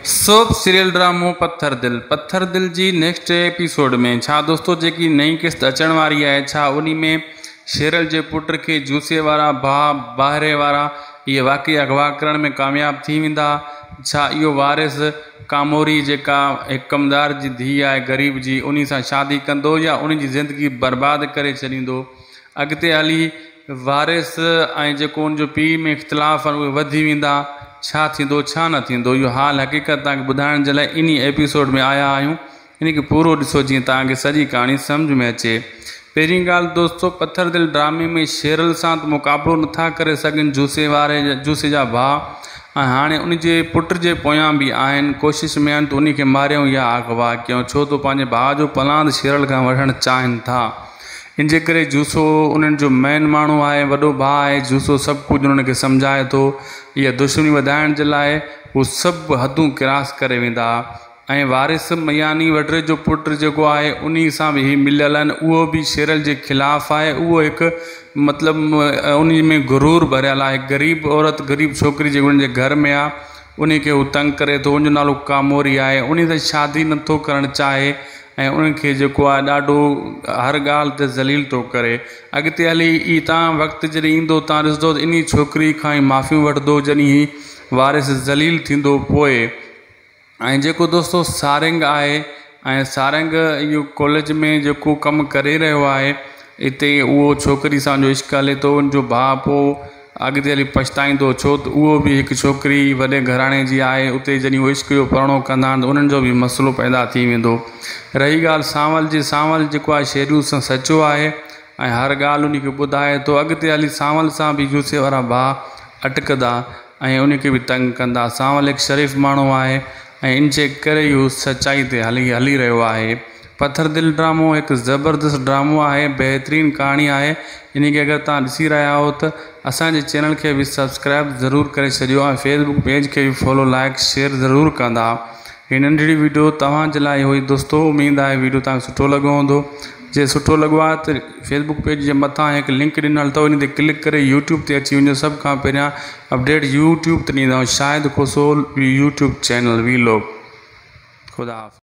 Soap serial ड्रामो पत्थर दिल जी next episode में छा दोस्तों जेकी नई किस्त अचण वारी है, छा उन्हीं में शेरल जे पुट के जूसे वारा भाउ बाहरे वारा ये वाकई अगवा करण में कामयाब थी वेंदा। छा इहो वारिस कामोरी जेका एक कमदार जी धी है गरीब जी उन्हीं सां शादी कंदो या उन जी ज़िंदगी बर्बाद करे छॾींदो। अॻिते हली वारिस ऐं जेको उन जो पीउ में इख़्तिलाफ़ उहे वधी वेंदा। छा थींदो छा न थींदो इहो हाल हक़ीक़त तव्हांखे ॿुधाइण जे लाइ इन एपिसोड में आया आहियूं। इन खे पूरो ॾिसो जीअं तव्हांखे सॼी कहाणी सम्झ में अचे। पहिरीं ॻाल्हि दोस्तों, पत्थर दिल ड्रामे में शेरल सां त मुक़ाबिलो नथा करे सघनि जूसे जा भाउ, ऐं हाणे उन जे पुट जे पोयां बि आहिनि, कोशिशि में आहिनि त उन खे मारियूं या अगवा कयूं, छो त पंहिंजे भाउ जो पलांद शेरल खां वठणु चाहिनि था। इन जे करे जूसो उन्हनि जो मेन माण्हू आहे, वॾो भाउ आहे। जूसो सभु कुझु उन्हनि खे सम्झाए थो। इहा दुश्मनी वधाइण जे लाइ हू सभु हदूं क्रॉस करे वेंदा। ऐं वारिस यानी वॾड़े जो पुटु जेको आहे उन सां बि ही मिलियल आहिनि, उहो बि शेरल जे ख़िलाफ़ु आहे। उहो हिकु मतिलबु उन में गुरूर भरियल आहे। गरीब औरत गरीब छोकिरी जेको उनजे घर में आहे उन खे हू तंग करे थो। उनजो नालो कामोरी आहे। उन सां शादी नथो करणु चाहे ऐं उनखे जेको आहे ॾाढो हर ॻाल्हि ते ज़लील थो करे। अॻिते हली ई तव्हां वक़्तु जॾहिं ईंदो तव्हां ॾिसंदो त इन छोकिरी खां ई माफ़ियूं वठंदो जॾहिं ही वारिस ज़लील थींदो पोइ। ऐं जेको दोस्तों सारंग आहे, ऐं सारंग इहो कॉलेज में जेको कमु करे रहियो आहे हिते, उहो छोकिरी सां जो इश्क हले थो। उनजो भाउ पोइ अॻिते हली पछताईंदो, छो त उहो बि हिकु छोकिरी वॾे घराणे जी आहे। उते जॾहिं उहो इश्क जो परणो कंदा आहिनि त उन्हनि जो बि मसइलो पैदा थी वेंदो। रही ॻाल्हि सांवल जी, सांवल जेको आहे शेरू सां सचो आहे ऐं हर ॻाल्हि उन खे ॿुधाए थो। अॻिते हली सांवल सां बि जूसे वारा भाउ अटकंदा ऐं उन खे बि तंग कंदा। सांवल हिकु शरीफ़ माण्हू आहे ऐं इन जे करे इहो सचाई ते हली रहियो आहे। पत्थर दिल ड्रामो हिकु ज़बरदस्त ड्रामो आहे, बहितरीनु कहाणी आहे। इन खे अगरि तव्हां ॾिसी रहिया हो त असांजे चैनल खे बि सब्सक्राइब ज़रूरु करे छॾियो ऐं फेसबुक पेज खे बि फॉलो लाइक शेयर ज़रूरु कंदा। हीअ नंढड़ी वीडियो तव्हांजे लाइ हुई दोस्तों। उमेदु आहे वीडियो तव्हांखे सुठो लॻो हूंदो। जे सुठो लॻो आहे त फेसबुक पेज जे मथां हिकु लिंक ॾिनल अथव, इन ते क्लिक करे यूट्यूब ते अची वञो। सभ खां पहिरियां अपडेट यूट्यूब ते ॾींदा, शायदि को सो यूट्यूब चैनल वीलॉग। खुदा हाफ़िज़।